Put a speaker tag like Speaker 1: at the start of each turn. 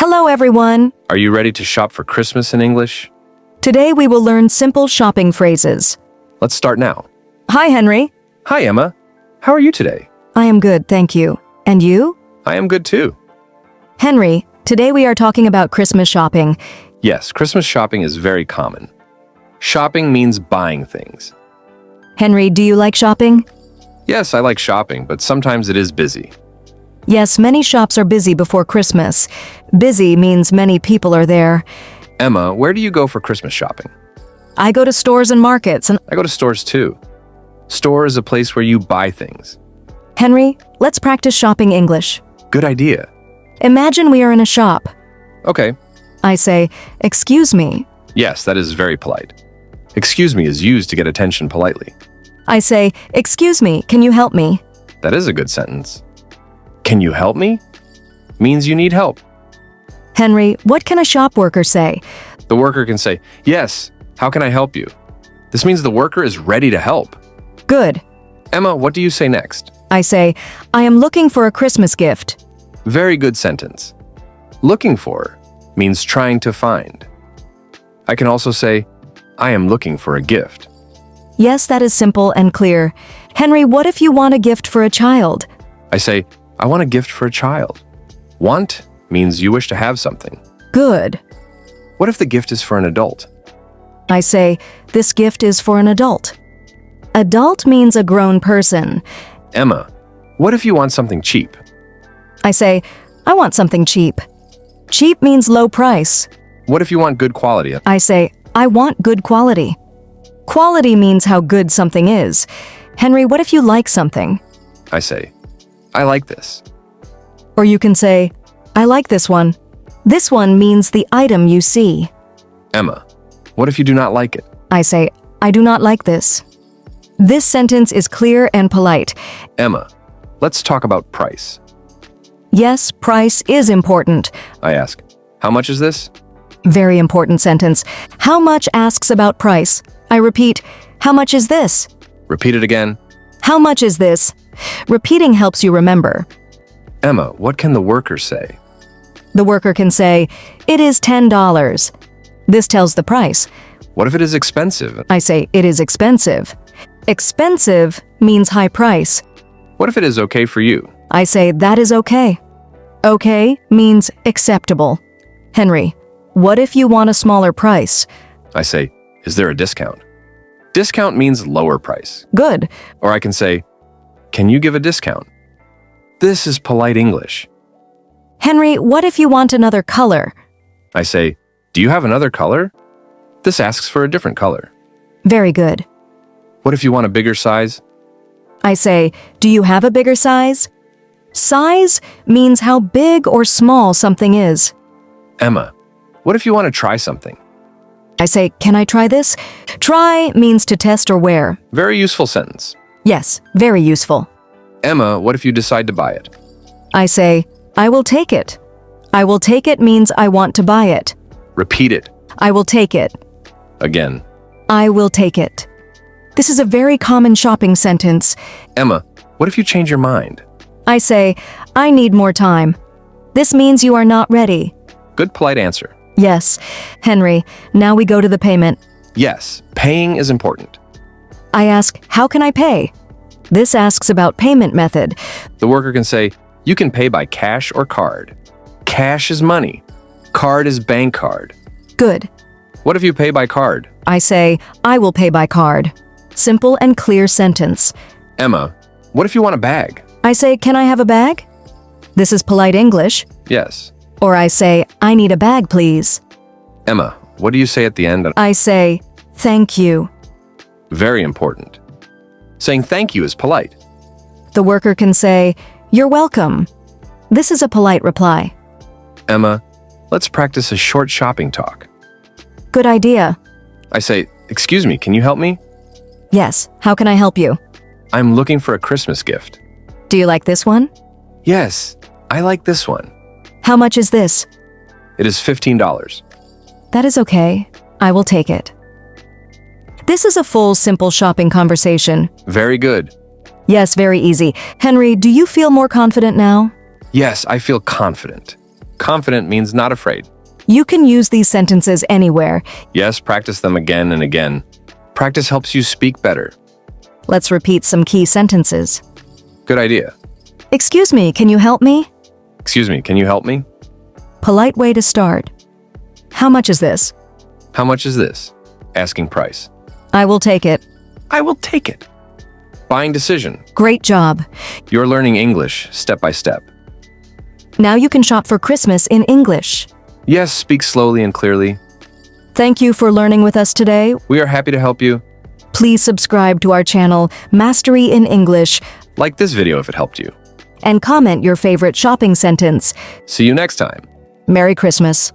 Speaker 1: Hello, everyone.
Speaker 2: Are you ready to shop for Christmas in English?
Speaker 1: Today we will learn simple shopping phrases.
Speaker 2: Let's start now.
Speaker 1: Hi, Henry.
Speaker 2: Hi, Emma. How are you today?
Speaker 1: I am good, thank you. And you?
Speaker 2: I am good too.
Speaker 1: Henry, today we are talking about Christmas shopping.
Speaker 2: Yes, Christmas shopping is very common. Shopping means buying things.
Speaker 1: Henry, do you like shopping?
Speaker 2: Yes, I like shopping, but sometimes it is busy.
Speaker 1: Yes, many shops are busy before Christmas. Busy means many people are there.
Speaker 2: Emma, where do you go for Christmas shopping?
Speaker 1: I go to stores and markets, and
Speaker 2: I go to stores too. Store is a place where you buy things.
Speaker 1: Henry, let's practice shopping English.
Speaker 2: Good idea.
Speaker 1: Imagine we are in a shop.
Speaker 2: Okay.
Speaker 1: I say, "Excuse me."
Speaker 2: Yes, that is very polite. Excuse me is used to get attention politely.
Speaker 1: I say, "Excuse me, can you help me?"
Speaker 2: That is a good sentence. Can you help me? Means you need help.
Speaker 1: Henry, what can a shop worker say?
Speaker 2: The worker can say, "Yes, how can I help you?" This means the worker is ready to help.
Speaker 1: Good.
Speaker 2: Emma, what do you say next?
Speaker 1: I say, "I am looking for a Christmas gift."
Speaker 2: Very good sentence. Looking for means trying to find. I can also say, I am looking for a gift.
Speaker 1: Yes, that is simple and clear. Henry, what if you want a gift for a child?
Speaker 2: I say, I want a gift for a child. Want means you wish to have something.
Speaker 1: Good.
Speaker 2: What if the gift is for an adult?
Speaker 1: I say, "This gift is for an adult." Adult means a grown person.
Speaker 2: Emma, what if you want something cheap?
Speaker 1: I say, "I want something cheap." Cheap means low price.
Speaker 2: What if you want good quality?
Speaker 1: I say, "I want good quality." Quality means how good something is. Henry, what if you like something?
Speaker 2: I say, I like this.
Speaker 1: Or you can say, "I like this one." This one means the item you see.
Speaker 2: Emma, what if you do not like it?
Speaker 1: I say, "I do not like this." This sentence is clear and polite.
Speaker 2: Emma, let's talk about price.
Speaker 1: Yes, price is important.
Speaker 2: I ask, how much is this?
Speaker 1: Very important sentence. How much asks about price. I repeat, how much is this?
Speaker 2: Repeat it again.
Speaker 1: How much is this? Repeating helps you remember.
Speaker 2: Emma, what can the worker say?
Speaker 1: The worker can say, "It is $10." This tells the price.
Speaker 2: What if it is expensive?
Speaker 1: I say, "It is expensive." Expensive means high price.
Speaker 2: What if it is okay for you?
Speaker 1: I say, "That is okay." Okay means acceptable. Henry, what if you want a smaller price?
Speaker 2: I say, is there a discount? Discount means lower price.
Speaker 1: Good.
Speaker 2: Or I can say, can you give a discount? This is polite English.
Speaker 1: Henry, what if you want another color?
Speaker 2: I say, do you have another color? This asks for a different color.
Speaker 1: Very good.
Speaker 2: What if you want a bigger size?
Speaker 1: I say, do you have a bigger size? Size means how big or small something is.
Speaker 2: Emma, what if you want to try something?
Speaker 1: I say, can I try this? Try means to test or wear.
Speaker 2: Very useful sentence.
Speaker 1: Yes, very useful.
Speaker 2: Emma, what if you decide to buy it?
Speaker 1: I say, I will take it. I will take it means I want to buy it.
Speaker 2: Repeat it.
Speaker 1: I will take it.
Speaker 2: Again.
Speaker 1: I will take it. This is a very common shopping sentence.
Speaker 2: Emma, what if you change your mind?
Speaker 1: I say, I need more time. This means you are not ready.
Speaker 2: Good polite answer.
Speaker 1: Yes. Henry, now we go to the payment.
Speaker 2: Yes, paying is important.
Speaker 1: I ask, how can I pay? This asks about payment method.
Speaker 2: The worker can say, you can pay by cash or card. Cash is money. Card is bank card.
Speaker 1: Good.
Speaker 2: What if you pay by card?
Speaker 1: I say, I will pay by card. Simple and clear sentence.
Speaker 2: Emma, what if you want a bag?
Speaker 1: I say, can I have a bag? This is polite English.
Speaker 2: Yes.
Speaker 1: Or I say, I need a bag, please.
Speaker 2: Emma, what do you say at the end?
Speaker 1: I say, thank you.
Speaker 2: Very important. Saying thank you is polite.
Speaker 1: The worker can say, you're welcome. This is a polite reply.
Speaker 2: Emma, let's practice a short shopping talk.
Speaker 1: Good idea.
Speaker 2: I say, excuse me, can you help me?
Speaker 1: Yes, how can I help you?
Speaker 2: I'm looking for a Christmas gift.
Speaker 1: Do you like this one?
Speaker 2: Yes, I like this one.
Speaker 1: How much is this?
Speaker 2: It is $15.
Speaker 1: That is okay. I will take it. This is a full, simple shopping conversation.
Speaker 2: Very good.
Speaker 1: Yes, very easy. Henry, do you feel more confident now?
Speaker 2: Yes, I feel confident. Confident means not afraid.
Speaker 1: You can use these sentences anywhere.
Speaker 2: Yes, practice them again and again. Practice helps you speak better.
Speaker 1: Let's repeat some key sentences.
Speaker 2: Good idea.
Speaker 1: Excuse me, can you help me?
Speaker 2: Excuse me, can you help me?
Speaker 1: Polite way to start. How much is this?
Speaker 2: How much is this? Asking price.
Speaker 1: I will take it.
Speaker 2: I will take it. Buying decision.
Speaker 1: Great job.
Speaker 2: You're learning English step by step.
Speaker 1: Now you can shop for Christmas in English.
Speaker 2: Yes, speak slowly and clearly.
Speaker 1: Thank you for learning with us today.
Speaker 2: We are happy to help you.
Speaker 1: Please subscribe to our channel, Mastery in English,
Speaker 2: Like this video if it helped you.
Speaker 1: and comment your favorite shopping sentence.
Speaker 2: See you next time.
Speaker 1: Merry Christmas.